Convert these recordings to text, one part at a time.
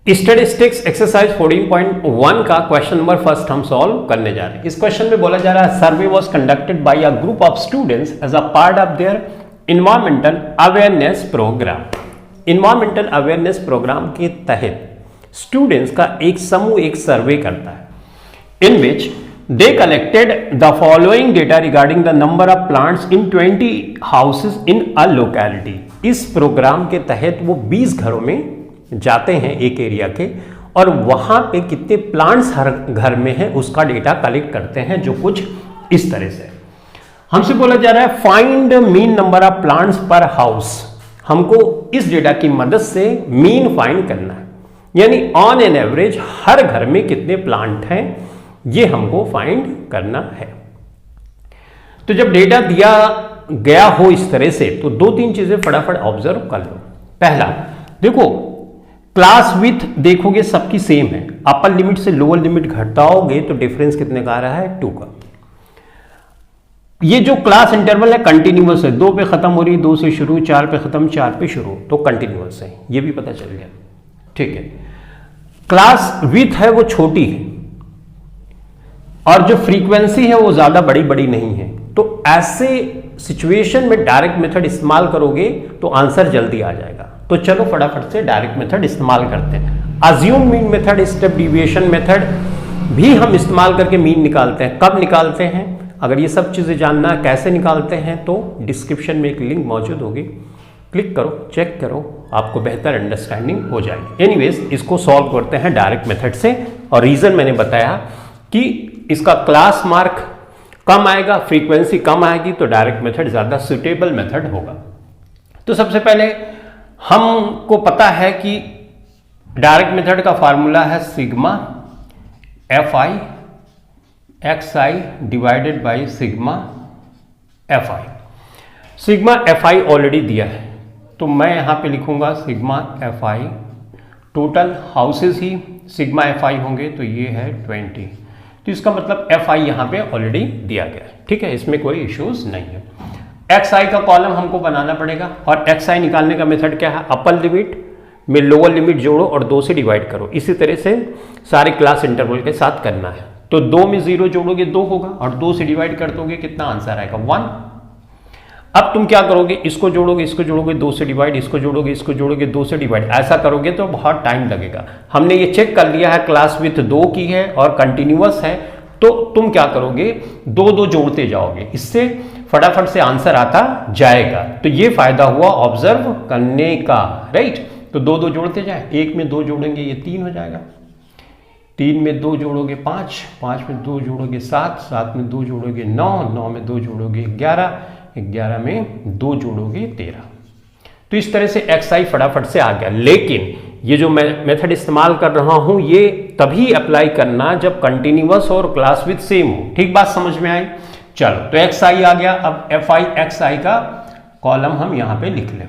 Statistics exercise 14.1 का question number first हम solve करने जा रहे हैं। इस क्वेश्चन में बोला जा रहा है survey was conducted by a group of students as a part of their environmental awareness programme. Environmental awareness programme के तहत स्टूडेंट्स का एक समूह एक सर्वे करता है in which they collected the following data regarding the number of plants in 20 houses in a locality. इस program के तहत वो 20 घरों में जाते हैं एक एरिया के और वहां पे कितने प्लांट्स हर घर में है उसका डेटा कलेक्ट करते हैं, जो कुछ इस तरह से हमसे बोला जा रहा है find mean number of plants पर हाउस। हमको इस डेटा की मदद से मीन फाइंड करना है, यानी ऑन एन एवरेज हर घर में कितने प्लांट हैं ये हमको फाइंड करना है। तो जब डेटा दिया गया हो इस तरह से तो दो तीन चीजें फटाफट ऑब्जर्व कर लो। पहला देखो, क्लास विथ देखोगे सबकी सेम है, अपर लिमिट से लोअर लिमिट घटाओगे तो डिफरेंस कितने का आ रहा है 2 का। ये जो क्लास इंटरवल है कंटिन्यूअस है, 2 पे खत्म हो रही, 2 से शुरू, 4 पे खत्म, 4 पे शुरू, तो कंटिन्यूअस है, ये भी पता चल गया। ठीक है, क्लास विथ है वो छोटी है और जो फ्रीक्वेंसी है वो ज्यादा बड़ी बड़ी नहीं है, तो ऐसे सिचुएशन में डायरेक्ट मेथड इस्तेमाल करोगे तो आंसर जल्दी आ जाएगा। तो चलो फटाफट से डायरेक्ट मेथड इस्तेमाल करते हैं। Assume mean method, step deviation method भी हम इस्तेमाल करके मीन निकालते हैं। कब निकालते हैं, अगर ये सब चीजें जानना कैसे निकालते हैं तो डिस्क्रिप्शन में एक लिंक मौजूद होगी, क्लिक करो, चेक करो, आपको बेहतर अंडरस्टैंडिंग हो जाएगी। एनीवेज इसको सॉल्व करते हैं डायरेक्ट मेथड से, और रीजन मैंने बताया कि इसका क्लास मार्क कम आएगा, फ्रीक्वेंसी कम आएगी, तो डायरेक्ट मेथड ज्यादा सुटेबल मेथड होगा। तो सबसे पहले हमको पता है कि डायरेक्ट मेथड का फार्मूला है sigma FI XI divided by sigma FI। Sigma FI already दिया है तो मैं यहां पे लिखूंगा सिग्मा FI, टोटल हाउसेस ही सिग्मा FI होंगे तो ये है 20, तो इसका मतलब FI यहां पे ऑलरेडी दिया गया है। ठीक है, इसमें कोई इश्यूज नहीं है। XI का कॉलम हमको बनाना पड़ेगा और XI निकालने का मेथड क्या है, अपर लिमिट में लोअर लिमिट जोड़ो और 2 से डिवाइड करो। इसी तरह से सारे क्लास इंटरवल के साथ करना है। तो 2 में 0 जोड़ोगे 2 होगा और 2 से डिवाइड कर दोगे कितना आंसर आएगा 1। अब तुम क्या करोगे, इसको जोड़ोगे, इसको जोड़ोगे 2 से डिवाइड, इसको जोड़ोगे, इसको जोड़ोगे 2 से डिवाइड, ऐसा करोगे तो बहुत टाइम लगेगा। हमने ये चेक कर लिया है क्लास विथ 2 की है और कंटिन्यूअस है, तो तुम क्या करोगे 2-2 जोड़ते जाओगे, इससे फटाफट से आंसर आता जाएगा। तो ये फायदा हुआ ऑब्जर्व करने का, राइट। तो 2-2 जोड़ते जाए, 1 में 2 जोड़ेंगे ये 3 हो जाएगा, 3 में 2 जोड़ोगे 5, 5 में 2 जोड़ोगे 7, 7 में 2 जोड़ोगे 9, 9 में 2 जोड़ोगे 11, 11 में 2 जोड़ोगे 13। तो इस तरह से XI फटाफट से आ गया। लेकिन ये जो मैं मेथड इस्तेमाल कर रहा हूं ये तभी अप्लाई करना जब कंटिन्यूअस और क्लास विथ सेम हो। ठीक बात समझ में आई? चलो, तो XI आ गया। अब FI XI का कॉलम हम यहां पे लिख लें,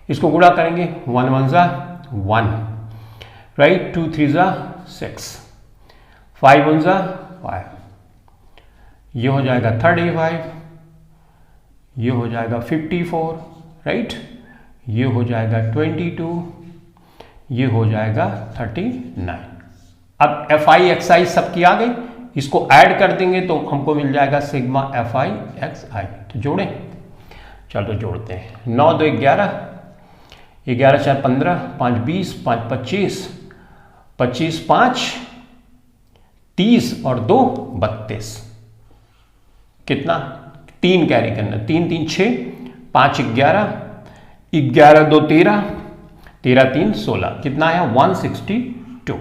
इसको गुणा करेंगे, 1 1 जा 1, राइट, 2 3 जा 6, 5 1 जा 5, ये हो जाएगा 35, ये हो जाएगा 54, राइट, ये हो जाएगा 22, ये हो जाएगा 39। अब FI XI सबकी आ गई, इसको ऐड कर देंगे तो हमको मिल जाएगा सिग्मा FI XI। तो जोड़ें, चलो जोड़ते हैं। 9 2 11, 11 4 15, 5 20, 5 25, 25 5 30 और 2 32, कितना 3 कैरी करना, 3 3 6, 5 11, 11 2 13, 13 3 16, कितना आया 162।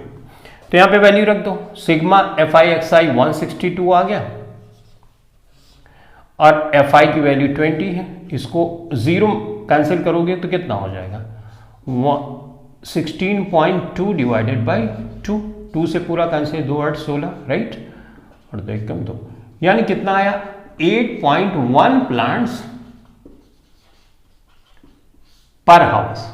तो यहां पे वैल्यू रख दो, सिग्मा FI XI 162 आ गया और FI की वैल्यू 20 है, इसको 0 कैंसिल करोगे तो कितना हो जाएगा 16.2 डिवाइडेड बाई 2, 2 से पूरा कैंसिल, 2 8 16, राइट, और 2 1 कम 2, यानी कितना आया 8.1 प्लांट्स पर हाउस,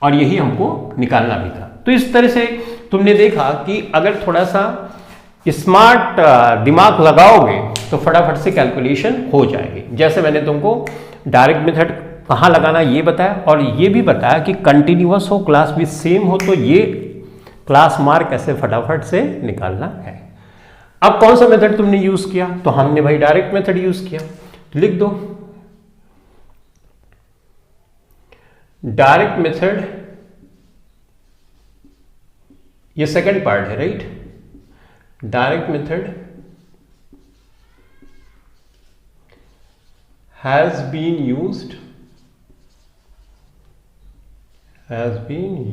और यही हमको निकालना भी था। तो इस तरह से तुमने देखा कि अगर थोड़ा सा स्मार्ट दिमाग लगाओगे तो फटाफट से कैलकुलेशन हो जाएगी। जैसे मैंने तुमको डायरेक्ट मेथड कहाँ लगाना ये बताया, और ये भी बताया कि कंटिन्यूअस हो, क्लास भी सेम हो, तो ये क्लास मार्क ऐसे फटाफट से निकालना है। अब कौन सा मेथड तुमने यूज किया, तो हमने भाई डायरेक्ट मेथड यूज किया, तो लिख दो डायरेक्ट मेथड, ये सेकंड पार्ट है, right. Direct method has been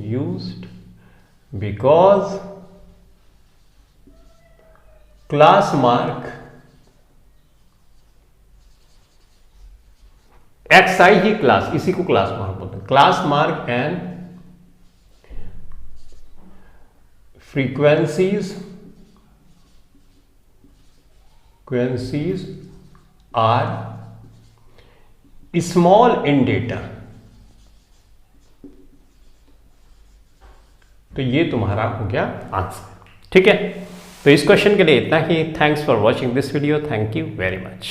used because class mark xi he class, इसी को क्लास मार्क बोलते हैं, class mark and frequencies are small in data. तो ये तुम्हारा हो गया आंसर, ठीक है। तो इस क्वेश्चन के लिए इतना ही। Thanks for watching this video, thank you very much.